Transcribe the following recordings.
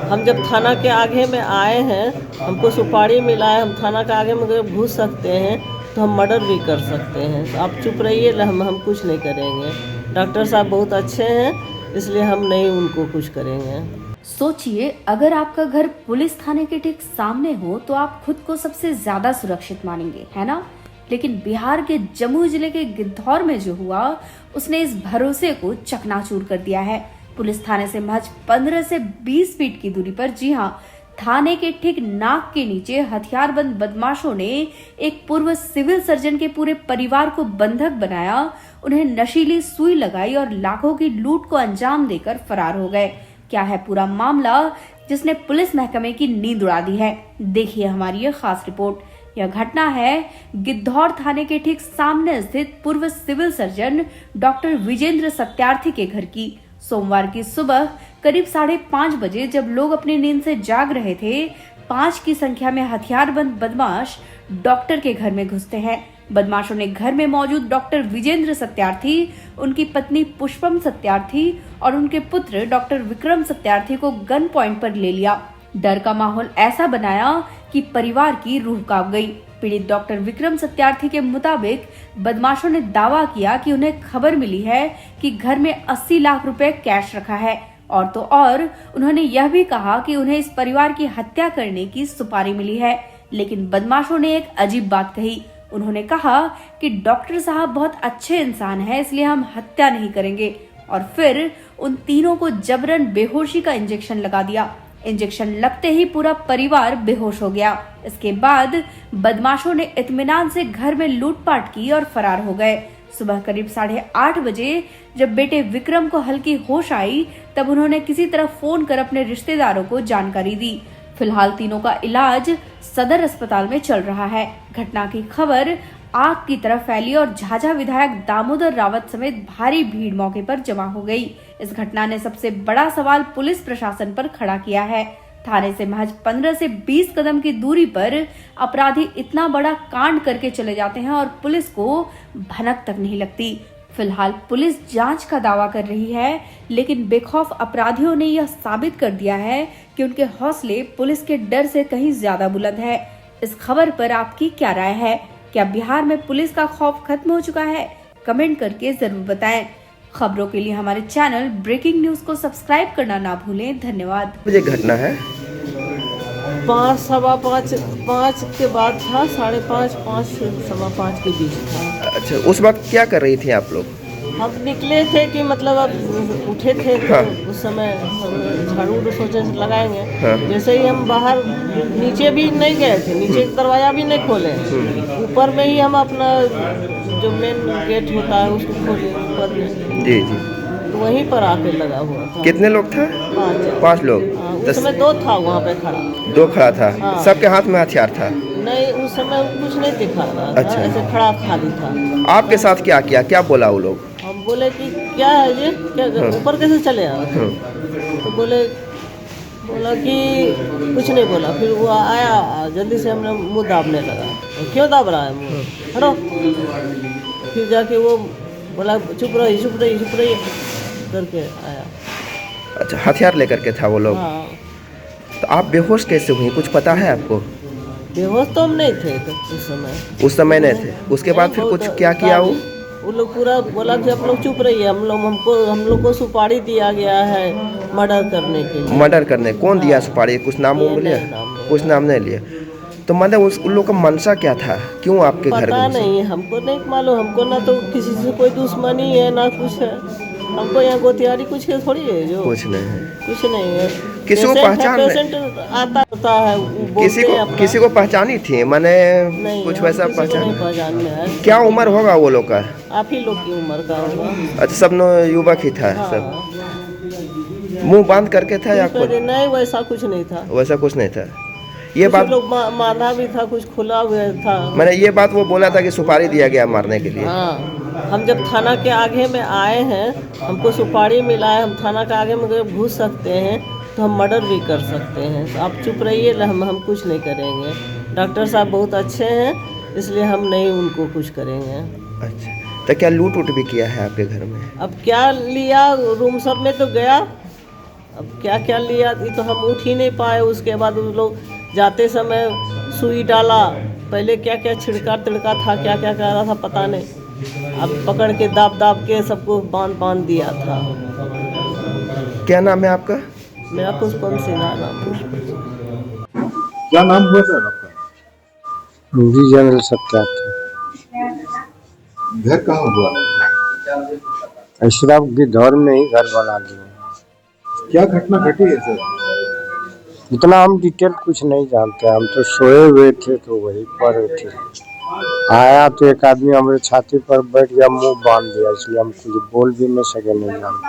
हम जब थाना के आगे में आए हैं, हमको सुपारी मिला है, हम थाना के आगे में घुस सकते हैं तो हम मर्डर भी कर सकते हैं। तो आप चुप रहिए, हम कुछ नहीं करेंगे। डॉक्टर साहब बहुत अच्छे हैं, इसलिए हम नहीं उनको कुछ करेंगे। सोचिए, अगर आपका घर पुलिस थाने के ठीक सामने हो तो आप खुद को सबसे ज्यादा सुरक्षित मानेंगे, है ना? लेकिन बिहार के जमुई जिले के गिद्धौर में जो हुआ, उसने इस भरोसे को चकनाचूर कर दिया है। पुलिस थाने से महज 15 से 20 फीट की दूरी पर, जी हाँ, थाने के ठीक नाक के नीचे हथियारबंद बदमाशों ने एक पूर्व सिविल सर्जन के पूरे परिवार को बंधक बनाया, उन्हें नशीली सुई लगाई और लाखों की लूट को अंजाम देकर फरार हो गए। क्या है पूरा मामला जिसने पुलिस महकमे की नींद उड़ा दी है? देखिए हमारी ये खास रिपोर्ट। यह घटना है गिद्धौर थाने के ठीक सामने स्थित पूर्व civil surgeon doctor Vijendra Satyarthi के घर की। सोमवार की सुबह करीब 5:30 बजे जब लोग अपनी नींद से जाग रहे थे, 5 की संख्या में हथियारबंद बदमाश डॉक्टर के घर में घुसते हैं। बदमाशों ने घर में मौजूद डॉक्टर विजेंद्र सत्यार्थी, उनकी पत्नी पुष्पम सत्यार्थी और उनके पुत्र डॉक्टर विक्रम सत्यार्थी को गन पॉइंट पर ले लिया। डर का माहौल ऐसा बनाया कि परिवार की रूह कांप गई। पीड़ित डॉक्टर विक्रम सत्यार्थी के मुताबिक बदमाशों ने दावा किया कि उन्हें खबर मिली है कि घर में 80 लाख रुपए कैश रखा है, और तो और उन्होंने यह भी कहा कि उन्हें इस परिवार की हत्या करने की सुपारी मिली है। लेकिन बदमाशों ने एक अजीब बात कही। उन्होंने कहा कि डॉक्टर साहब बहुत अच्छे इंसान हैं, इसलिए हम हत्या नहीं करेंगे, और फिर उन तीनों को जबरन बेहोशी का इंजेक्शन लगा दिया। इंजेक्शन लगते ही पूरा परिवार बेहोश हो गया। इसके बाद बदमाशों ने इत्मीनान से घर में लूटपाट की और फरार हो गए। सुबह करीब 8:30 बजे जब बेटे विक्रम को हल्की होश आई, तब उन्होंने किसी तरह फोन कर अपने रिश्तेदारों को जानकारी दी। फिलहाल तीनों का इलाज सदर अस्पताल में चल रहा है। घटना की खबर आग की तरह फैली और झाझा विधायक दामोदर रावत समेत भारी भीड़ मौके पर जमा हो गई। इस घटना ने सबसे बड़ा सवाल पुलिस प्रशासन पर खड़ा किया है। थाने से महज 15 से 20 कदम की दूरी पर अपराधी इतना बड़ा कांड करके चले जाते हैं और पुलिस को भनक तक नहीं लगती। फिलहाल पुलिस जांच का दावा कर रही है, लेकिन बेखौफ अपराधियों ने यह साबित कर दिया है कि उनके हौसले पुलिस के डर से कहीं ज्यादा बुलंद है। इस खबर पर आपकी क्या राय है? क्या बिहार में पुलिस का खौफ खत्म हो चुका है? कमेंट करके जरूर बताएं। खबरों के लिए हमारे चैनल ब्रेकिंग न्यूज को सब्सक्राइब करना ना भूलें। धन्यवाद। ये घटना है 5, 5:15 के बाद था, 5:30, 5 से 5:15 के बीच था। अच्छा, उस वक्त क्या कर रही थी आप लोग? हम निकले थे कि मतलब अब उठे थे तो हाँ। उस समय हम झाड़ू सोचे लगाएंगे। हाँ। जैसे ही हम बाहर, नीचे भी नहीं गए थे, नीचे दरवाजा भी नहीं खोले, ऊपर में ही हम अपना जो मेन गेट होता है उसको खोले ऊपर में। जी जी। तो वहीं पर आके लगा हुआ था। कितने लोग था? 5 लोग। हाँ, उस समय 2 था वहाँ पे खड़ा। 2 खड़ा था। हाँ। सबके हाथ में हथियार था? नहीं, उस समय कुछ नहीं दिखा रहा था। अच्छा। ऐसे खड़ा खाली था। आपके साथ क्या किया, क्या बोला वो लोग? हम बोले कि क्या है ये, क्या ऊपर कैसे चले आए? तो बोला कि कुछ नहीं बोला। फिर वो आया, जल्दी से हमने मुंह दाबने लगा। क्यों दाब रहा है मुंह? हटो। फिर जाके वो बोला चुप रही करके आया। अच्छा, हथियार लेकर के था वो लोग? हाँ। तो आप बेहोश कैसे हुई, कुछ पता है आपको? बेहोश तो हम नहीं थे तो उस समय नहीं थे। उसके बाद फिर कुछ क्या किया वो लोग पूरा बोला कि आप लोग चुप रहिए, हम लोग को सुपारी दिया गया है मर्डर करने के लिए। मर्डर करने? कौन दिया सुपारी? कुछ नाम लिया? कुछ नाम नहीं लिया। तो मतलब उन लोग का मनसा क्या था, क्यों आपके घर पता नहीं, हमको नहीं मालूम। हमको ना तो किसी से कोई दुश्मनी है ना कुछ है। हमको यहाँ गोतियारी कुछ के थोड़ी है जो। कुछ नहीं है। कुछ नहीं है। किसी को पहचान पेशेंट आता होता है, किसी को पहचानी थी? मैंने कुछ वैसा पहचान में है। क्या उम्र होगा वो लोग का? आप ही लोग की उम्र का होगा। अच्छा, सब युवक ही था? हाँ। सब मुंह बांध करके था या कुछ? नहीं, वैसा कुछ नहीं था। वैसा कुछ नहीं था। ये बात लोग माना भी था, कुछ खुला हुआ था। मैंने ये बात वो बोला था कि सुपारी दिया गया मारने के लिए। हाँ। हम जब थाना के आगे में आए हैं, हमको सुपारी मिला है, हम थाना के आगे में घुस सकते हैं तो हम मर्डर भी कर सकते हैं। तो आप चुप रहिए, हम कुछ नहीं करेंगे। डॉक्टर साहब बहुत अच्छे हैं, इसलिए हम नहीं उनको कुछ करेंगे। अच्छा, तो क्या लूट भी किया है आपके घर में? अब क्या लिया, रूम सब में तो गया, अब क्या क्या लिया ये तो हम उठ ही नहीं पाए। उसके बाद उन लोग जाते समय सुई डाला, पहले क्या क्या छिड़का तिड़का था, क्या क्या कर रहा था पता नहीं। अब पकड़ के दाब दाब के सबको बांध दिया था। क्या नाम है आपका? मेरा पुष्पम सिन्हा नाम है। क्या नाम हुआ सर आपका? जी जनरल सत्यार्थी। घर कहाँ हुआ? अशरफ गिद्धौर में ही घर बना दिए। क्या घटना घटी है सर? इतना हम डिटेल कुछ नहीं जानते, हम तो सोए हुए थे तो वही पर थे। आया तो एक आदमी हमारे छाती पर बैठ गया, मुंह बांध दिया, इसलिए हम कुछ बोल भी नहीं सके, नहीं जानते।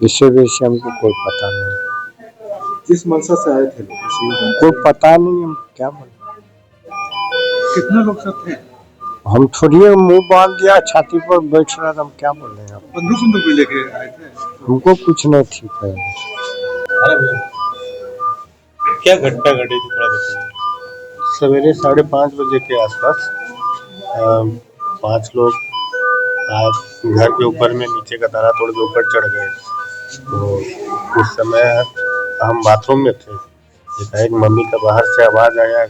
इससे वैसे हमको कोई पता नहीं। किस मंशा से आए थे लोग? कोई पता नहीं, हम क्या बोले। कितने लोग सब थे? हम थोड़ी मुंह बांध दिया, छाती पर बैठ रहा था, हम क्या बोले। बंदूक भी लेके आए थे? हमको कुछ नहीं ठीक है। क्या घटना घटी थी थोड़ा बताइए। सवेरे 5:30 बजे के आसपास 5 लोग घर के ऊपर में नीचे का ताला तोड़ के ऊपर चढ़ गए। तो उस समय हम बाथरूम में थे, एक मम्मी का बाहर से आवाज़ आया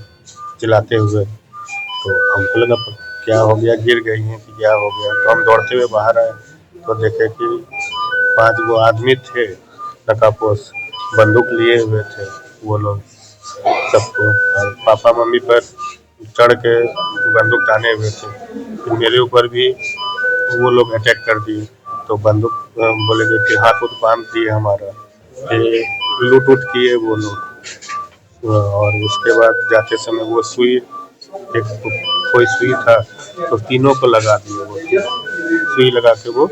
चिल्लाते हुए। तो हमको लगा क्या हो गया, गिर गई हैं कि क्या हो गया। तो हम दौड़ते हुए बाहर आए तो देखे कि 5 गो आदमी थे, नकाबपोश, बंदूक लिए हुए थे वो लोग सबको, और पापा मम्मी पर चढ़ के बंदूक ताने हुए थे। फिर मेरे ऊपर भी वो लोग अटैक कर दिए। तो बंदूक बोले कि फिर हाथ उठ बांध दिए हमारा, फिर लूट उठ किए वो लोग। और उसके बाद जाते समय वो सुई, एक कोई सुई था तो तीनों को लगा दिए, वो सुई लगा के वो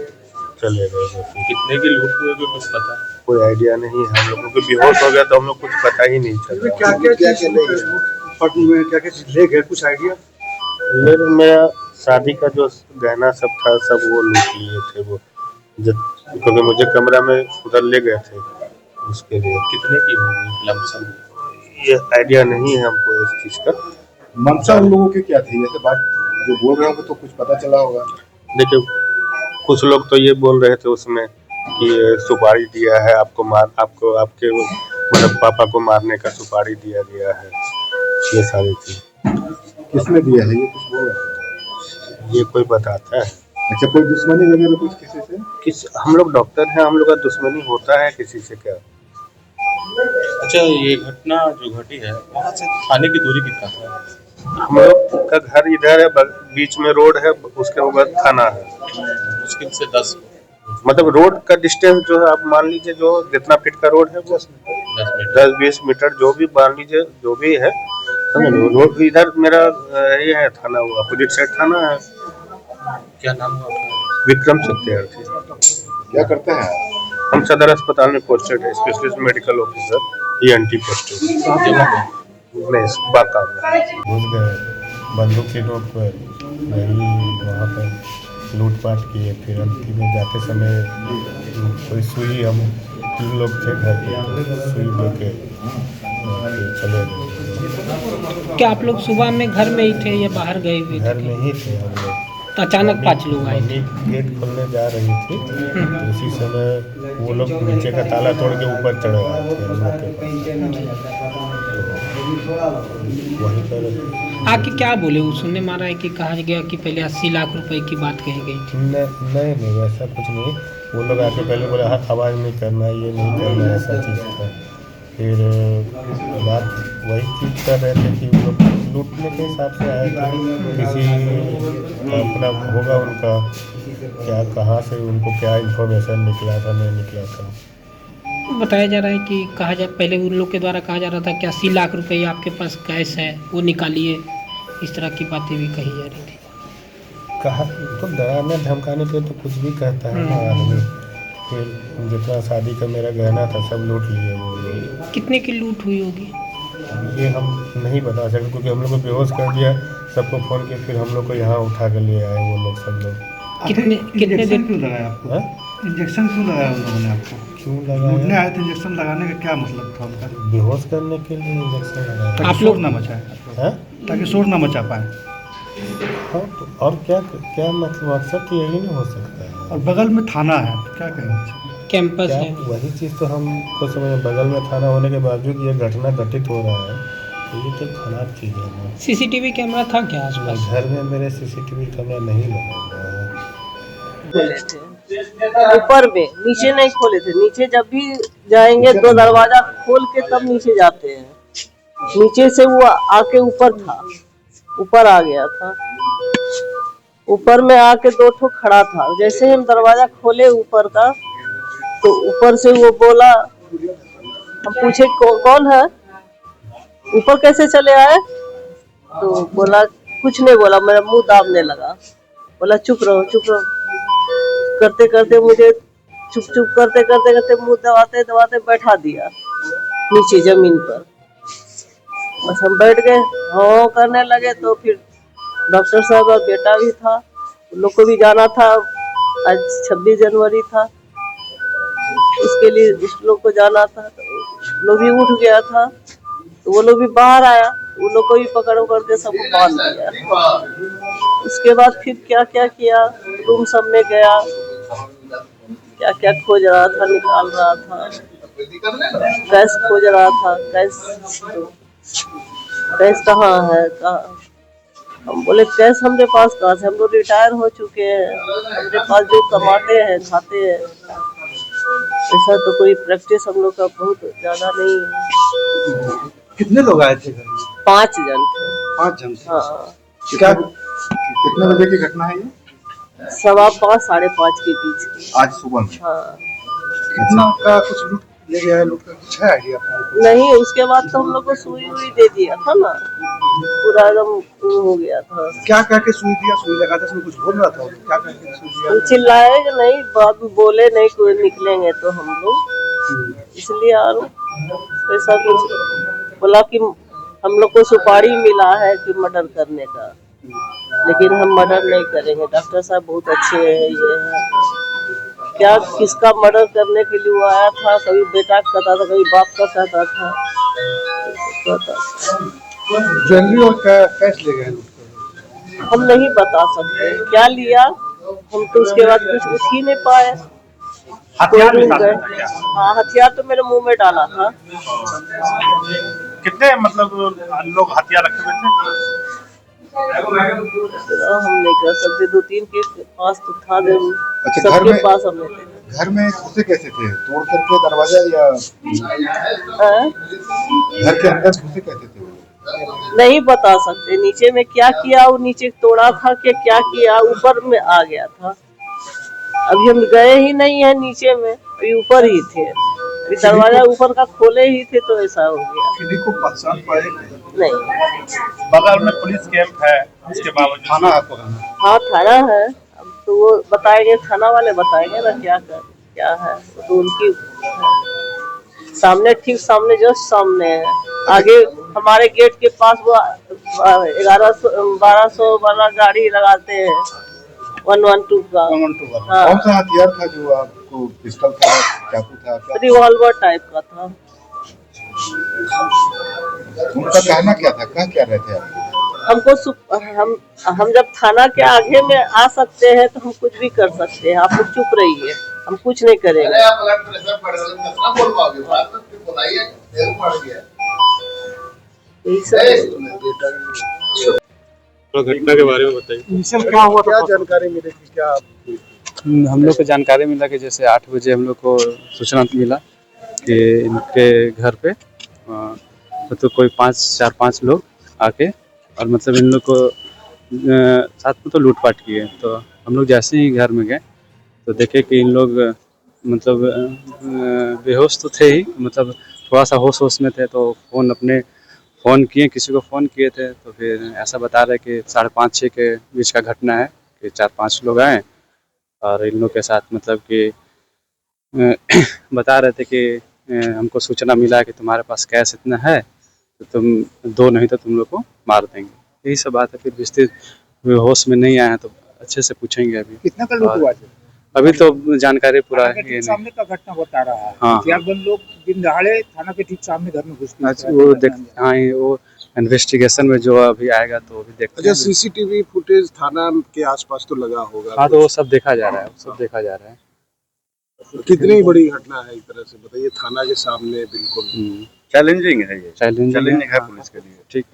चले गए। कितने की लूट हुई होगी कुछ पता? कोई आइडिया नहीं, हम लोगों को बेहोश हो गया तो हम लोग कुछ पता ही नहीं चला। क्या क्या ले गए, कुछ आइडिया? मेरा शादी का जो गहना सब था सब वो लूट लिए थे वो, क्योंकि मुझे कमरा में उधर ले गए थे उसके लिए। कितने की होगी लमसम? ये आइडिया नहीं है हमको इस चीज़ का। मंशा उन लोगों की क्या थी? जैसे बात जो बोल रहे होंगे तो कुछ पता चला होगा। देखिए, कुछ लोग तो ये बोल रहे थे उसमें कि सुपारी दिया है आपको, आपको आपके मतलब पापा को मारने का सुपारी दिया गया है, ये सारी चीज। किसने दिया है ये कुछ बोल रहे हैं? ये कोई बताता है? अच्छा, कोई दुश्मनी वगैरह कुछ किसी से? हम लोग डॉक्टर हैं, हम लोग का दुश्मनी होता है किसी से क्या? अच्छा, ये घटना जो घटी है वहाँ से थाने की दूरी कितना था? हम लोग का घर इधर है, बीच में रोड है, उसके ऊपर थाना है। मुश्किल से 10 मतलब रोड का डिस्टेंस जो है आप मान लीजिए, जो जितना फीट का रोड है वो 10-20 मीटर जो भी मान लीजिए, जो भी है समझ लो। रोड इधर मेरा ये है थाना, वो अपोजिट साइड थाना है। क्या नाम हुआ आपका? विक्रम सत्यार्थी। क्या करते हैं? हम सदर अस्पताल में पोस्टेड है, specialist medical officer, ENT posted. नहीं, बात घुस गए बंदूक की नोक पर, वही वहाँ पर लूटपाट किए। फिर अंतिम में जाते समय कोई सुई, हम 3 लोग थे घर पे, सुई लेके फिर चले गए। क्या आप लोग सुबह में घर में ही थे या बाहर गए हुए थे? घर में ही थे हम लोग। तो अचानक 5 लोग आए थे। गेट खोलने जा रही थी तो उसी समय वो लोग नीचे का ताला तोड़ के ऊपर चढ़ आए थे हम लोग के पास। तो वहीं पर आके क्या बोले? वो सुनने में आ रहा है कि कहा गया कि पहले 80 लाख रुपए की बात कही गई थी। नहीं वैसा कुछ नहीं। वो लोग आके पहले बोले हाथ आवाज़ नहीं करना, ये नहीं करना, ऐसा चीज़ था। फिर बात वही चीज़ कर रहे थे कि वो लोग लूटने के हिसाब से आए थे, किसी अपना होगा उनका क्या, कहाँ से उनको क्या इन्फॉर्मेशन निकला था नहीं निकला था। बताया जा रहा है कि पहले उन लोग के द्वारा कहा जा रहा था कि 80 लाख रुपए आपके पास कैश है वो निकालिए, इस तरह की बातें भी कही जा रही थी। कहा तो डराने धमकाने पे तो कुछ भी कहता है ना आदमी। फिर जितना शादी का मेरा गहना था सब लूट लिए वो लोग। कितने की लूट हुई होगी ये हम नहीं बता सकते, क्योंकि हम लोग को बेहोश कर दिया, सबको फ़ोन किया, फिर हम लोग को यहाँ उठा कर ले आए वो लोग, सब लोग। कितने देर क्यों लगाया आपको? हाँ? इंजेक्शन क्यों लगाया उन लोगों ने आपको? क्यों लूटने लगाया? आए थे, इंजेक्शन लगाने का क्या मतलब था उनका? बेहोश करने के लिए इंजेक्शन लगाया। ताकि आप शोर लोग ना मचाए, हाँ? ताकि शोर ना मचा पाए। हाँ, तो और क्या मतलब, अक्सर तो यही नहीं हो सकता है। और बगल में थाना है, तो क्या कहेंगे? कैंपस क्या है। वही चीज़ तो हम कुछ समय बगल में थाना होने के बावजूद ये घटना घटित हो रहा है, तो ये तो खराब चीज़ है ना। सीसीटीवी कैमरा था क्या मैं आसपास? घर में मेरे सीसीटीवी कैमरा नहीं लगा हुआ है। खोले थे ऊपर में, नीचे नहीं खोले थे। नीचे जब भी जाएंगे तो दरवाजा खोल के तब नीचे जाते हैं। नीचे से वो आके ऊपर था, ऊपर आ गया था। ऊपर में आके दो ठो खड़ा था। जैसे हम दरवाजा खोले ऊपर का, तो ऊपर से वो बोला, हम पूछे कौन है, ऊपर कैसे चले आए? तो बोला कुछ नहीं बोला, मेरा मुंह दाबने लगा। बोला चुप रहो चुप रहो। करते करते मुझे चुप चुप करते करते करते मुंह दबाते दबाते बैठा दिया नीचे जमीन पर। बस हम बैठ गए, हाँ करने लगे। तो फिर डॉक्टर साहब और बेटा भी था, उन लोग को भी जाना था। आज 26 जनवरी था, उसके लिए उस लोग को जाना था। तो लोग भी उठ गया था, तो वो लोग भी बाहर आया, वो लोग को भी पकड़ के सबको बांध दिया। उसके बाद फिर क्या क्या किया, रूम सब में गया, क्या क्या खोज रहा था, निकाल रहा था। गैस खोज रहा था, गैस कहाँ है कहाँ? हम बोले कैश हमारे पास कहाँ से, हम लोग रिटायर हो चुके हैं, हमारे पास जो कमाते हैं खाते हैं। ऐसा तो कोई प्रैक्टिस हम लोग का बहुत ज्यादा नहीं है। कितने लोग आए थे घर में? 5 जन थे। 5 जन थे। हाँ, क्या कितने बजे की घटना है ये? 5:15 5:30 के बीच। आज सुबह में। हाँ, कितना का कुछ लूट ले गया है, लूट का कुछ है आइडिया आपको? नहीं उसके बाद तो हम लोग को सुई हुई दे दिया था ना, पूरा एकदम हो गया था। क्या कह के सुई दिया? सुई लगा था, उसमें कुछ बोल रहा था, क्या कह के सुई दिया? हम चिल्लाए नहीं, बाद में बोले नहीं कोई निकलेंगे तो हम लोग, इसलिए और ऐसा कुछ बोला कि हम लोग को सुपारी मिला है कि मर्डर करने का, लेकिन हम मर्डर नहीं करेंगे। डॉक्टर साहब बहुत अच्छे हैं, ये है क्या किसका मर्डर करने के लिए वो आया था, कभी बेटा का कहता था, कभी बाप का कहता था। ज्वेलरी और कैश ले गए लूट कर? हम नहीं बता सकते क्या लिया, हम तो उसके बाद कुछ उठ ही नहीं पाए। हथियार भी गए। हाँ, हथियार तो मेरे मुंह में डाला था। कितने मतलब लोग हथियार रखे हुए थे? हम नहीं कर सकते, 2-3 के पास तो था जरूर। अच्छा, घर सबके में पास हम नहीं थे। घर में घुसे कैसे थे? तोड़ करके दरवाजा या हाँ? घर के अंदर घुसे कैसे थे? नहीं बता सकते नीचे में क्या किया, वो नीचे तोड़ा था कि क्या किया, ऊपर में आ गया था। अभी हम गए ही नहीं है नीचे में, अभी ऊपर ही थे, अभी दरवाजा ऊपर का खोले ही थे तो ऐसा हो गया। किसी को पहचान पाए? नहीं। बगल में पुलिस कैंप है, उसके बावजूद थाना आपको कहना? हाँ थाना है, अब तो वो बताएंगे, थाना वाले बताएंगे ना क्या है। तो उनकी सामने, ठीक सामने, जस्ट सामने है। आगे हमारे गेट के पास वो 1100-1200 वाला गाड़ी लगाते हैं, 112 का। 112 वाला। हाँ। कौन सा हथियार था जो आपको? पिस्टल था, चाकू था, क्या? रिवॉल्वर टाइप का था। उनका कहना क्या था, क्या रहे थे आप? हम जब थाना के आगे में आ सकते हैं तो हम कुछ भी कर सकते हैं, आप लोग चुप रहिए, हम कुछ नहीं करेंगे। घटना के बारे में बताइए। क्या हुआ था? क्या जानकारी मिलेगी? क्या हम लोग को जानकारी मिला कि जैसे 8 बजे हम लोग को सूचना मिला कि इनके घर पे तो कोई 4-5 लोग आके और मतलब इन लोग को साथ में तो लूटपाट किए। तो हम लोग जैसे ही घर में गए तो देखे कि इन लोग मतलब बेहोश तो थे ही, मतलब थोड़ा सा होश में थे। तो फ़ोन किए, किसी को फ़ोन किए थे तो फिर ऐसा बता रहे कि 5:30-6 के बीच का घटना है कि 4-5 लोग आए और इन लोग के साथ मतलब कि बता रहे थे कि हमको सूचना मिला है कि तुम्हारे पास कैश इतना है तो तुम दो, नहीं तो तुम लोग को मार देंगे। यही सब बात है। फिर विस्तृत होश में नहीं आए हैं तो अच्छे से पूछेंगे अभी। कितना का लूट हुआ है? अभी तो जानकारी पूरा है। सामने का घटना बता रहा है। हाँ, हथियारबंद लोग दिन दहाड़े थाना के ठीक सामने घर में घुस के वो इन्वेस्टिगेशन में जो अभी आएगा तो अभी देखते हैं। अच्छा, सीसीटीवी फुटेज थाना के आसपास तो लगा होगा? हाँ, तो वो सब देखा जा रहा है, कितनी बड़ी घटना है, एक तरह से बताइए, थाना के सामने बिल्कुल चैलेंजिंग है ये, चैलेंजिंग है पुलिस के लिए। ठीक।